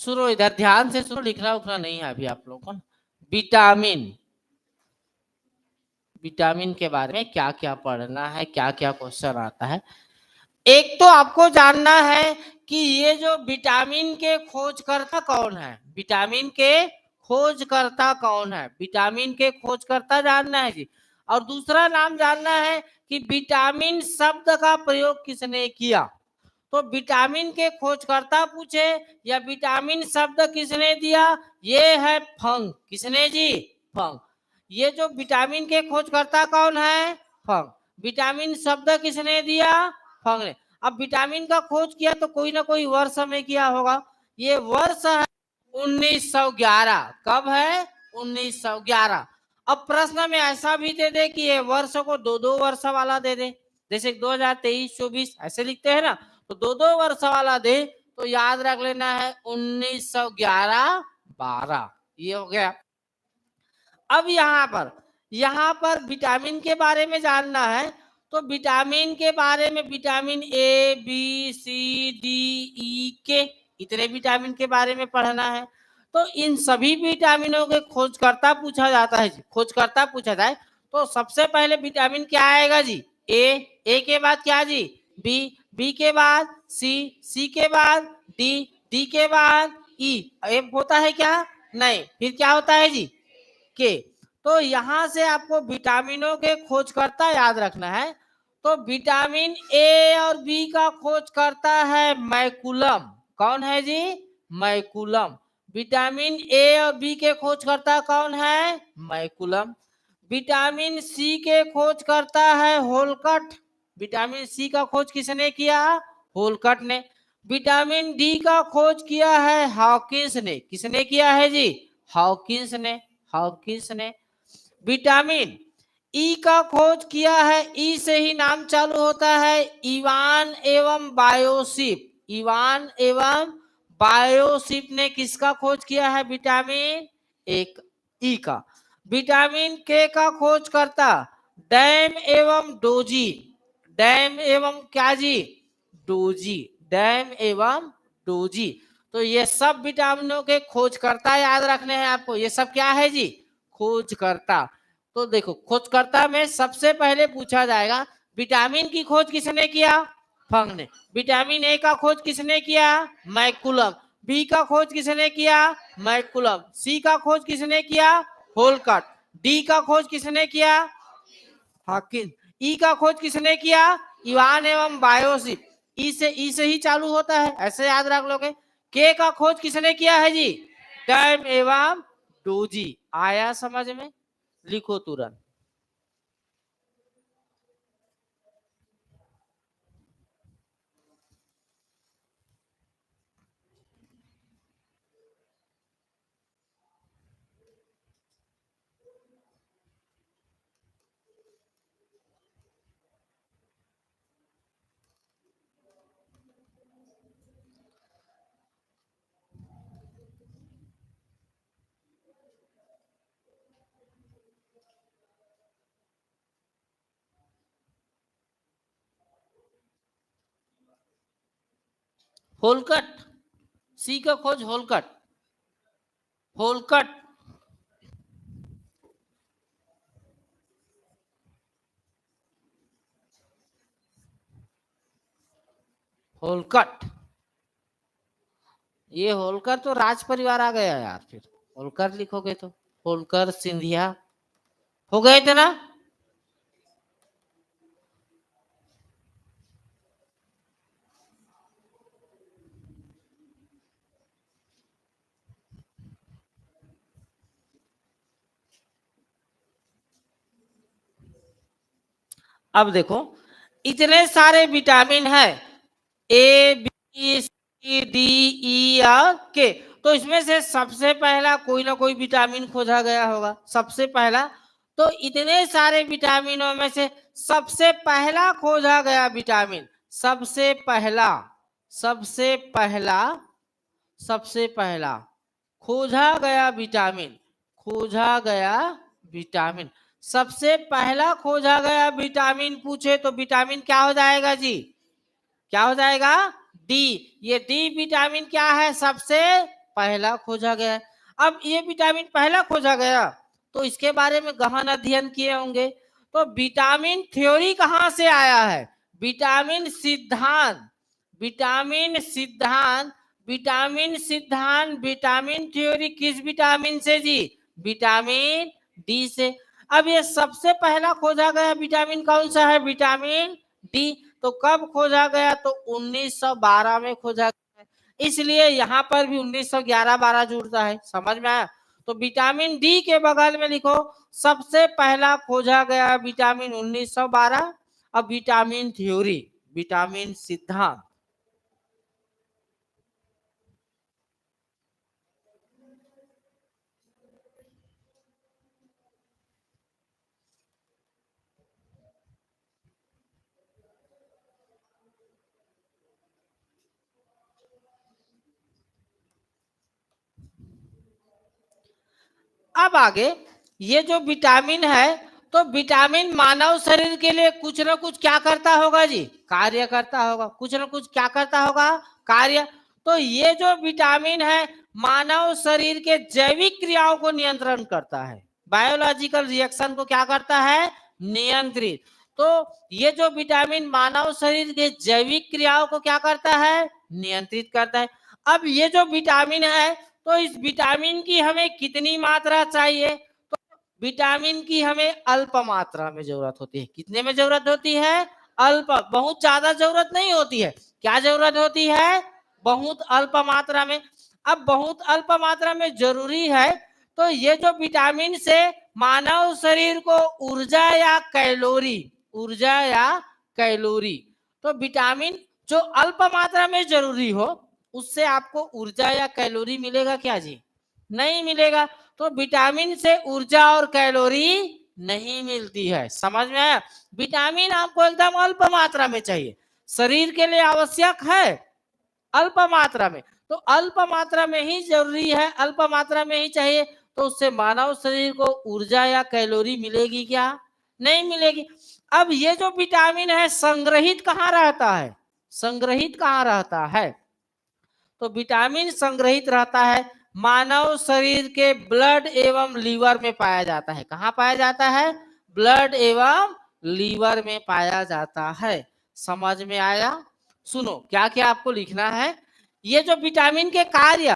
सुनो इधर ध्यान से सुनो, लिखना उखना नहीं है अभी आप लोगों को। विटामिन, विटामिन के बारे में क्या क्या पढ़ना है, क्या क्या क्वेश्चन आता है। एक तो आपको जानना है कि ये जो विटामिन के खोजकर्ता कौन है, विटामिन के खोजकर्ता कौन है, विटामिन के खोजकर्ता जानना है जी। और दूसरा नाम जानना है कि विटामिन शब्द का प्रयोग किसने किया। तो विटामिन के खोजकर्ता पूछे या विटामिन शब्द किसने दिया, ये है फंग। किसने जी? फंग। ये जो विटामिन के खोजकर्ता कौन है? फंग। विटामिन शब्द किसने दिया? फंग ने। अब विटामिन का खोज किया तो कोई ना कोई वर्ष में किया होगा। ये वर्ष है 1911। कब है? 1911। अब प्रश्न में ऐसा भी दे दे कि ये वर्ष को दो दो वर्ष वाला दे दे, जैसे 2023 24 ऐसे लिखते हैं ना, तो दो दो वर्ष वाला दे तो याद रख लेना है 1911 12। ये हो गया। अब यहाँ पर विटामिन के बारे में जानना है, तो विटामिन के बारे में vitamin A B C D E K, इतने विटामिन के बारे में पढ़ना है। तो इन सभी विटामिनों के खोजकर्ता पूछा जाता है जी। खोजकर्ता पूछा जाए तो सबसे पहले विटामिन क्या आएगा जी? ए के बाद क्या जी? बी के बाद सी के बाद डी के बाद ई। एफ होता है क्या? नहीं। फिर क्या होता है जी? के। तो यहां से आपको विटामिनों के खोजकर्ता याद रखना है। तो विटामिन ए और बी का खोजकर्ता है मैकुलम। कौन है जी? मैकुलम। विटामिन ए और बी के खोजकर्ता कौन है? मैकुलम। विटामिन सी के खोजकर्ता है होलकट। विटामिन सी का खोज किसने किया? होलकट ने। विटामिन डी का खोज किया है हॉकिंस ने। किसने किया है जी? हॉकिंस ने। हॉकिंस ने। विटामिन ई का खोज किया है, ई से ही नाम चालू होता है, इवान एवं बायोसिप। इवान एवं बायोसिप ने किसका खोज किया है? विटामिन एक ई का। विटामिन के का खोज करता डैम एवं डोजी। डैम एवं क्या जी? डोजी। डैम एवं डोजी। तो ये सब विटामिनों के खोजकर्ता याद रखने हैं आपको। ये सब क्या है जी? खोजकर्ता। तो देखो खोजकर्ता में सबसे पहले पूछा जाएगा विटामिन की खोज किसने किया? फंग ने। विटामिन ए का खोज किसने किया? मैकुलम। बी का खोज किसने किया? मैकुलम। सी का खोज किसने किया? होलकट। डी का खोज किसने किया? हॉकिंस। ई का खोज किसने किया? इवान एवं बायोसिप। ई से ही चालू होता है, ऐसे याद रख लोगे। के का खोज किसने किया है जी? डैम एवं डोजी। आया समझ में? लिखो तुरंत। होलकट। सी का खोज होलकट। होलकट। होलकट। ये होलकर तो राज परिवार आ गया यार। फिर होलकर लिखोगे तो होलकर सिंधिया हो गए थे ना। अब देखो इतने सारे विटामिन है, ए बी सी डी ई और के। तो इसमें से सबसे पहला कोई ना कोई विटामिन खोजा गया होगा सबसे पहला। तो इतने सारे विटामिनों में से सबसे पहला खोजा गया विटामिन, सबसे पहला सबसे पहला सबसे पहला खोजा गया विटामिन, खोजा गया विटामिन, सबसे पहला खोजा गया विटामिन पूछे तो विटामिन क्या हो जाएगा जी? क्या हो जाएगा? डी। ये डी विटामिन क्या है? सबसे पहला खोजा गया है। अब ये विटामिन पहला खोजा गया तो इसके बारे में गहन अध्ययन किए होंगे। तो विटामिन थ्योरी कहाँ से आया है? विटामिन सिद्धांत, विटामिन सिद्धांत, विटामिन सिद्धांत, विटामिन थ्योरी किस विटामिन से जी? विटामिन डी से। अब ये सबसे पहला खोजा गया विटामिन कौन सा है? Vitamin D. तो कब खोजा गया? तो 1912 में खोजा गया, इसलिए यहाँ पर भी 1911-12 जुड़ता है। समझ में आया? तो विटामिन डी के बगल में लिखो सबसे पहला खोजा गया विटामिन 1912। अब विटामिन थ्योरी, विटामिन सिद्धांत, अब आगे ये जो विटामिन है तो विटामिन मानव शरीर के लिए कुछ ना कुछ क्या करता होगा जी? कार्य करता होगा। कुछ ना कुछ क्या करता होगा? कार्य। तो ये जो विटामिन है मानव शरीर के जैविक क्रियाओं को नियंत्रण करता है, बायोलॉजिकल रिएक्शन को क्या करता है? नियंत्रित। तो ये जो विटामिन मानव शरीर के जैविक क्रियाओं को क्या करता है? नियंत्रित करता है। अब ये जो विटामिन है तो इस विटामिन की हमें कितनी मात्रा चाहिए? तो विटामिन की हमें अल्प मात्रा में जरूरत होती है। कितने में जरूरत होती है? अल्प, बहुत ज्यादा जरूरत नहीं होती है। क्या जरूरत होती है? बहुत अल्प मात्रा में। अब बहुत अल्प मात्रा में जरूरी है तो ये जो विटामिन से मानव शरीर को ऊर्जा या कैलोरी, ऊर्जा या कैलोरी, तो विटामिन जो अल्प मात्रा में जरूरी हो उससे आपको ऊर्जा या कैलोरी मिलेगा क्या जी? नहीं मिलेगा। तो विटामिन से ऊर्जा और कैलोरी नहीं मिलती है। समझ में आया? विटामिन आपको एकदम अल्प मात्रा में चाहिए, शरीर के लिए आवश्यक है अल्प मात्रा में। तो अल्प मात्रा में ही जरूरी है, अल्प मात्रा में ही चाहिए। तो उससे मानव शरीर को ऊर्जा या कैलोरी मिलेगी क्या? नहीं मिलेगी। अब ये जो विटामिन है संग्रहित कहाँ रहता है? संग्रहित कहाँ रहता है? तो विटामिन संग्रहित रहता है मानव शरीर के ब्लड एवं लीवर में पाया जाता है। कहाँ पाया जाता है? ब्लड एवं लीवर में पाया जाता है। समझ में आया? सुनो क्या क्या आपको लिखना है। ये जो विटामिन के कार्य,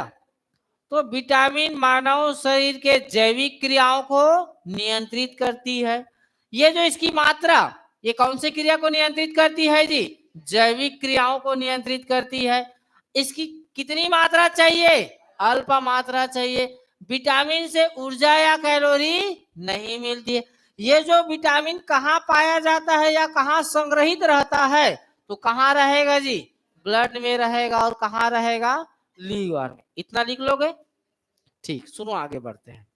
तो विटामिन मानव शरीर के जैविक क्रियाओं को नियंत्रित करती है। ये जो इसकी मात्रा, ये कौन सी क्रिया को नियंत्रित करती है जी? जैविक क्रियाओं को नियंत्रित करती है। इसकी कितनी मात्रा चाहिए? अल्प मात्रा चाहिए। विटामिन से ऊर्जा या कैलोरी नहीं मिलती है। ये जो विटामिन कहाँ पाया जाता है या कहाँ संग्रहित रहता है? तो कहाँ रहेगा जी? ब्लड में रहेगा। और कहाँ रहेगा? लीवर में। इतना लिख लोगे? ठीक, सुनो आगे बढ़ते हैं।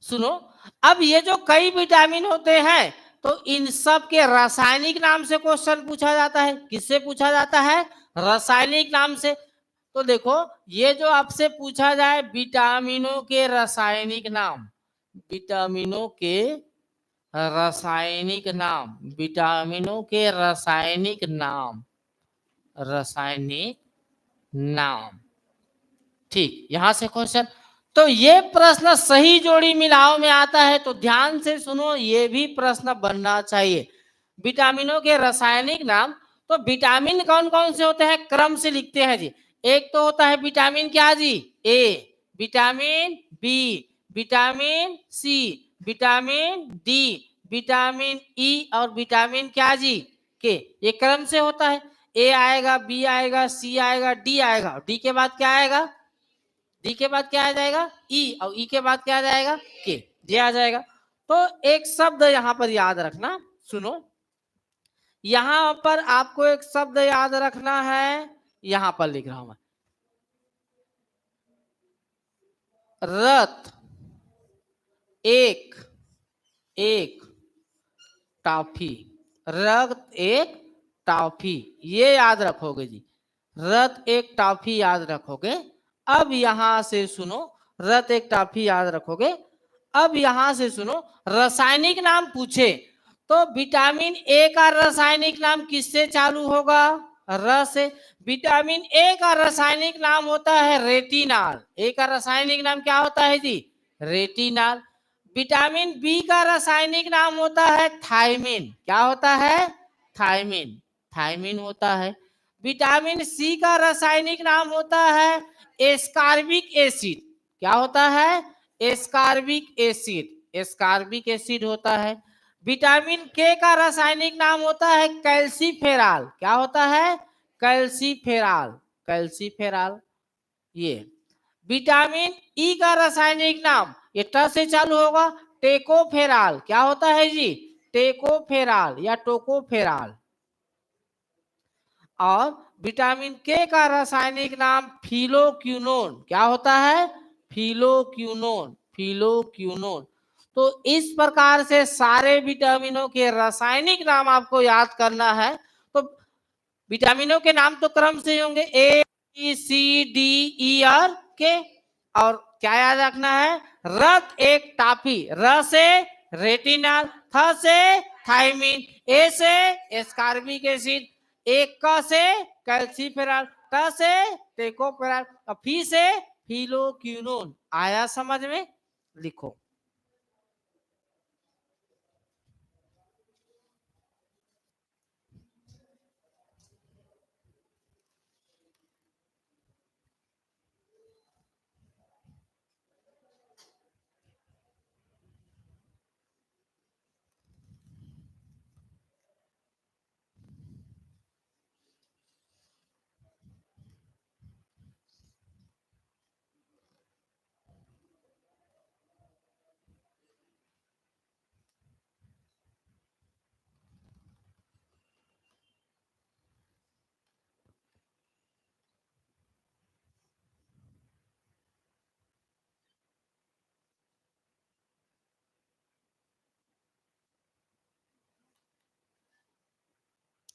सुनो, अब ये जो कई विटामिन होते हैं तो इन सब के रासायनिक नाम से क्वेश्चन पूछा जाता है। किससे पूछा जाता है? रासायनिक नाम से। तो देखो ये जो आपसे पूछा जाए विटामिनों के रासायनिक नाम, विटामिनों के रासायनिक नाम, विटामिनों के रासायनिक नाम, रासायनिक नाम। ठीक, यहां से क्वेश्चन। तो ये प्रश्न सही जोड़ी मिलाओ में आता है। तो ध्यान से सुनो, ये भी प्रश्न बनना चाहिए। विटामिनों के रासायनिक नाम, तो विटामिन कौन कौन से होते हैं क्रम से लिखते हैं जी। एक तो होता है विटामिन क्या जी? A, vitamin B, vitamin C, vitamin D, vitamin E और विटामिन क्या जी? के। ये क्रम से होता है। ए आएगा, बी आएगा, सी आएगा, डी आएगा। डी के बाद क्या आएगा? डी के बाद क्या आ जाएगा? ई। और ई के बाद क्या आ जाएगा? के। ये आ जाएगा। तो एक शब्द यहां पर याद रखना। सुनो, यहां पर आपको एक शब्द याद रखना है। यहां पर लिख रहा हूं मैं, रत एक, एक टॉफी, रत एक टॉफी, ये याद रखोगे जी। रत एक टॉफी याद रखोगे। अब यहां से सुनो, रत एक टॉफी याद रखोगे। अब यहां से सुनो, रासायनिक नाम पूछे तो विटामिन ए का रासायनिक नाम किससे चालू होगा? र से। विटामिन ए का रासायनिक नाम होता है रेटिनॉल। ए का रासायनिक नाम क्या होता है जी? रेटिनॉल। विटामिन बी का रासायनिक नाम होता है थायमिन। क्या होता है? थायमिन। थायमिन होता है। विटामिन सी का रासायनिक नाम होता है एस्कॉर्बिक एसिड। क्या होता है? Ascorbic acid. एस्कॉर्बिक एसिड होता है। विटामिन के का रासायनिक नाम होता है कैल्सीफेरॉल। क्या होता है? कैल्सीफेरॉल। कैल्सीफेरॉल। ये विटामिन ई का रासायनिक नाम ये ट से चालू होगा, टेकोफेरॉल। क्या होता है जी? टेकोफेरॉल या टोकोफेरॉल। और विटामिन के का रासायनिक नाम फिलोक्विनोन। क्या होता है? फिलोक्विनोन। फिलोक्विनोन। तो इस प्रकार से सारे विटामिनों के रासायनिक नाम आपको याद करना है। तो विटामिनों के नाम तो क्रम से होंगे, ए बी सी डी ई और के। और क्या याद रखना है? रत एक टाफी, र से रेटिनॉल, थ से थायमिन, ए से एस्कॉर्बिक एसिड, एक क से कैल्सीफेरॉल, ट से टेकोफेरॉल, और फी से फिलोक्विनोन। आया समझ में? लिखो।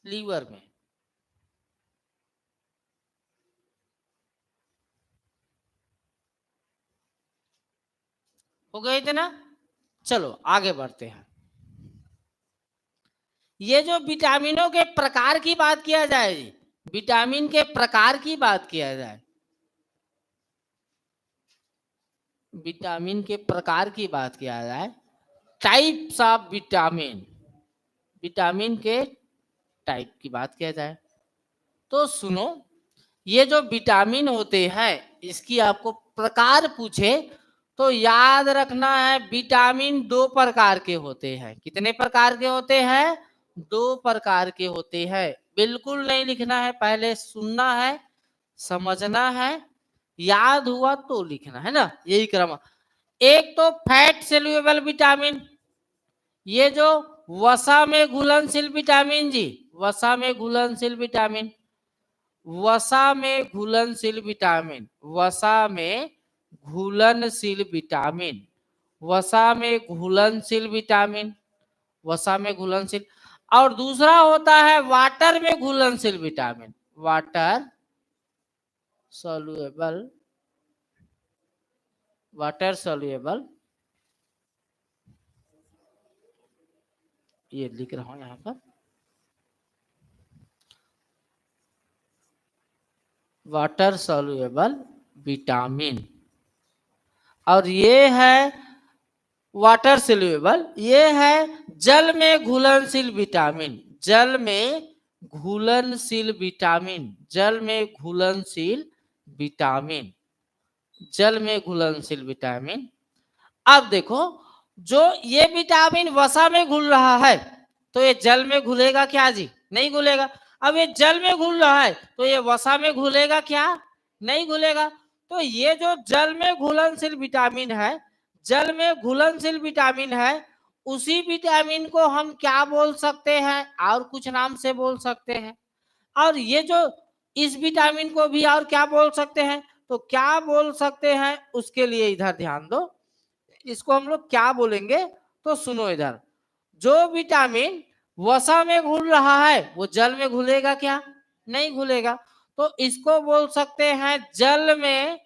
लीवर में हो गए थे ना? चलो आगे बढ़ते हैं। ये जो विटामिनों के प्रकार की बात किया जाए, विटामिन के प्रकार की बात किया जाए, विटामिन के प्रकार की बात किया जाए, टाइप्स ऑफ विटामिन, विटामिन के टाइप की बात किया जाए, तो सुनो, ये जो विटामिन होते हैं इसकी आपको प्रकार पूछे तो याद रखना है, विटामिन दो प्रकार के होते हैं। कितने प्रकार के होते हैं? दो प्रकार के होते हैं। बिल्कुल नहीं लिखना है, पहले सुनना है, समझना है, याद हुआ तो लिखना है ना, यही क्रम। एक तो फैट सेल्युबल विटामिन, ये जो वसा में घुलनशील विटामिन जी, वसा में घुलनशील विटामिन, वसा में घुलनशील विटामिन, वसा में घुलनशील विटामिन, वसा में घुलनशील विटामिन, वसा में घुलनशील। और दूसरा होता है वाटर में घुलनशील विटामिन, वाटर सॉल्युएबल, वाटर सॉल्युएबल, ये लिख रहा हूं यहां पर, वाटर सॉल्युएबल विटामिन। और ये है वाटर सॉल्युएबल, ये है जल में घुलनशील विटामिन, जल में घुलनशील विटामिन, जल में घुलनशील विटामिन, जल में घुलनशील विटामिन। अब देखो, जो ये विटामिन वसा में घुल रहा है तो ये जल में घुलेगा क्या जी? नहीं घुलेगा। अब ये जल में घुल रहा है तो ये वसा में घुलेगा क्या? नहीं घुलेगा। तो ये जो जल में घुलनशील विटामिन है, जल में घुलनशील विटामिन है, उसी विटामिन को हम क्या बोल सकते हैं? और कुछ नाम से बोल सकते हैं। और ये जो इस विटामिन को भी और क्या बोल सकते हैं? तो क्या बोल सकते हैं उसके लिए इधर ध्यान दो। इसको हम लोग क्या बोलेंगे? तो सुनो इधर, जो विटामिन वसा में घुल रहा है वो जल में घुलेगा क्या? नहीं घुलेगा। तो इसको बोल सकते हैं जल में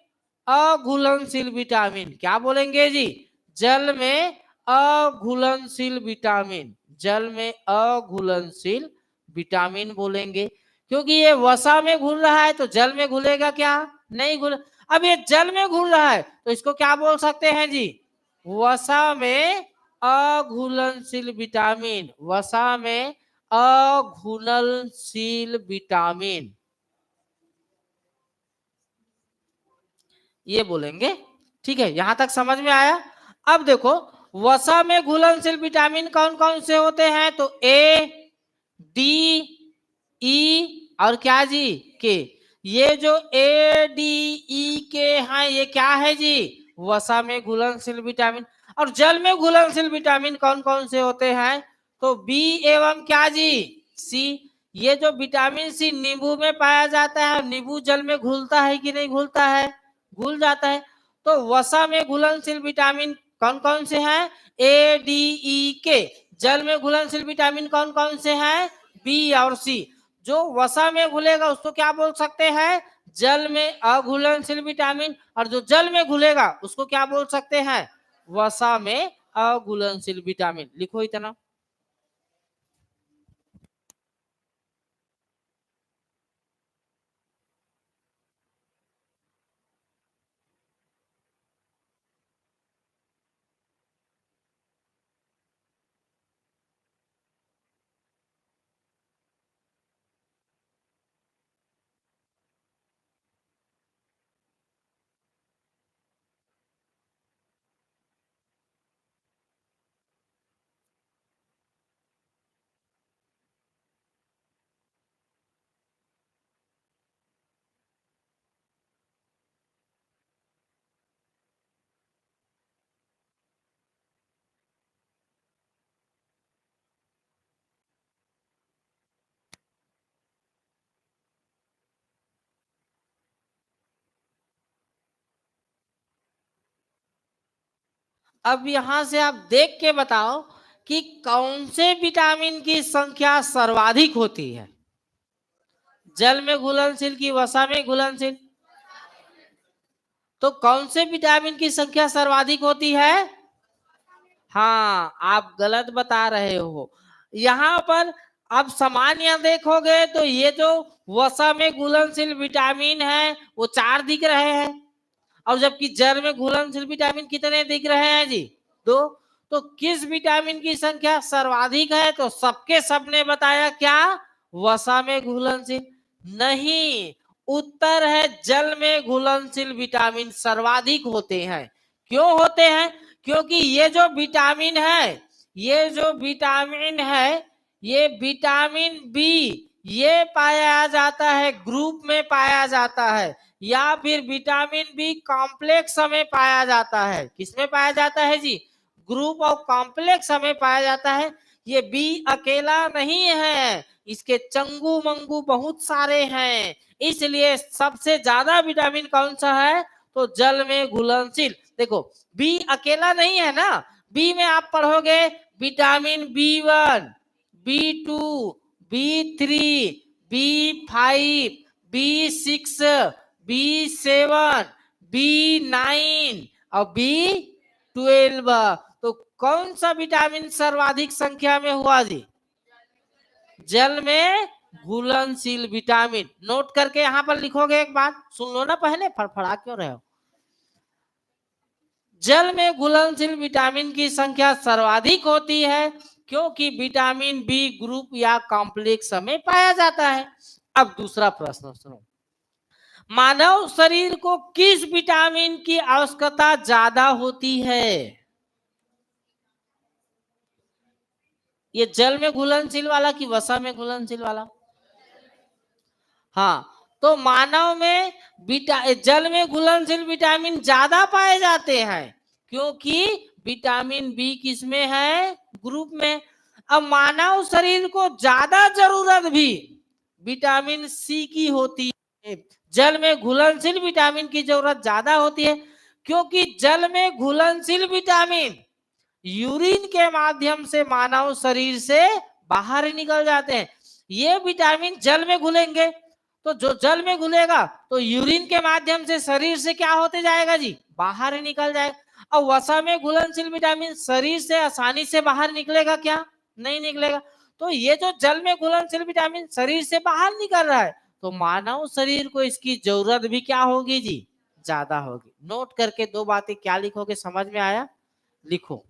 अघुलनशील विटामिन। क्या बोलेंगे जी? जल में अघुलनशील विटामिन, जल में अघुलनशील विटामिन बोलेंगे। क्योंकि ये वसा में घुल रहा है तो जल में घुलेगा क्या, नहीं घुल। अब ये जल में घुल रहा है तो इसको क्या बोल सकते हैं जी, वसा में अघुलनशील विटामिन, वसा में अघुलनशील विटामिन, ये बोलेंगे। ठीक है, यहां तक समझ में आया। अब देखो वसा में घुलनशील विटामिन कौन कौन से होते हैं, तो ए, डी, ई और क्या जी, के। ये जो ए, डी, ई, के हैं ये क्या है जी, वसा में घुलनशील विटामिन। और जल में घुलनशील विटामिन कौन कौन से होते हैं, तो बी एवं क्या जी, सी। ये जो विटामिन सी नींबू में पाया जाता है, नींबू जल में घुलता है कि नहीं घुलता है, घुल जाता है। तो वसा में घुलनशील विटामिन कौन कौन से हैं, ए, डी, ई, के। जल में घुलनशील विटामिन कौन कौन से हैं, बी और सी। जो वसा में घुलेगा उसको क्या बोल सकते हैं, जल में अघुलनशील विटामिन। और जो जल में घुलेगा उसको क्या बोल सकते हैं, वसा में अघुलनशील विटामिन। लिखो इतना। अब यहां से आप देख के बताओ कि कौन से विटामिन की संख्या सर्वाधिक होती है, जल में घुलनशील की वसा में घुलनशील। तो कौन से विटामिन की संख्या सर्वाधिक होती है, हाँ आप गलत बता रहे हो। यहाँ पर अब सामान्य देखोगे तो ये जो वसा में घुलनशील विटामिन है वो 4 दिख रहे हैं, और जबकि जल में घुलनशील विटामिन कितने दिख रहे हैं जी, 2। तो किस विटामिन की संख्या सर्वाधिक है, तो सबके सबने बताया क्या, वसा में घुलनशील। नहीं, उत्तर है जल में घुलनशील विटामिन सर्वाधिक होते हैं। क्यों होते हैं, क्योंकि ये जो विटामिन है, ये जो विटामिन है, ये विटामिन बी, ये पाया जाता है ग्रुप में पाया जाता है, या फिर विटामिन बी कॉम्प्लेक्स में पाया जाता है। किसमें पाया जाता है जी, ग्रुप और कॉम्प्लेक्स में पाया जाता है। ये बी अकेला नहीं है, इसके चंगू मंगू बहुत सारे हैं, इसलिए सबसे ज्यादा विटामिन कौन सा है, तो जल में घुलनशील। देखो बी अकेला नहीं है ना, बी में आप पढ़ोगे vitamin B1, बी2, B3, B5, B6, बी7, बी9 और बी12। तो कौन सा विटामिन सर्वाधिक संख्या में हुआ जी, जल में घुलनशील विटामिन। नोट करके यहां पर लिखोगे, एक बात सुन लो ना, पहले फड़फड़ा क्यों रहे हो। जल में घुलनशील विटामिन की संख्या सर्वाधिक होती है क्योंकि विटामिन बी ग्रुप या कॉम्प्लेक्स में पाया जाता है। अब दूसरा प्रश्न सुनो, मानव शरीर को किस विटामिन की आवश्यकता ज्यादा होती है, ये जल में घुलनशील वाला कि वसा में घुलनशील वाला, हाँ। तो मानव में जल में घुलनशील विटामिन ज्यादा पाए जाते हैं क्योंकि विटामिन बी किसमें है, ग्रुप में। अब मानव शरीर को ज्यादा जरूरत भी विटामिन सी की होती है, जल में घुलनशील विटामिन की जरूरत ज्यादा होती है क्योंकि जल में घुलनशील विटामिन यूरिन के माध्यम से मानव शरीर से बाहर निकल जाते हैं। ये विटामिन जल में घुलेंगे तो जो जल में घुलेगा तो यूरिन के माध्यम से शरीर से क्या होते जाएगा जी, बाहर निकल जाएगा। और वसा में घुलनशील विटामिन शरीर से आसानी से बाहर निकलेगा क्या, नहीं निकलेगा। तो ये जो जल में घुलनशील विटामिन शरीर से बाहर निकल रहा है, तो मानव शरीर को इसकी जरूरत भी क्या होगी जी, ज्यादा होगी। नोट करके दो बातें क्या लिखोगे, समझ में आया, लिखो।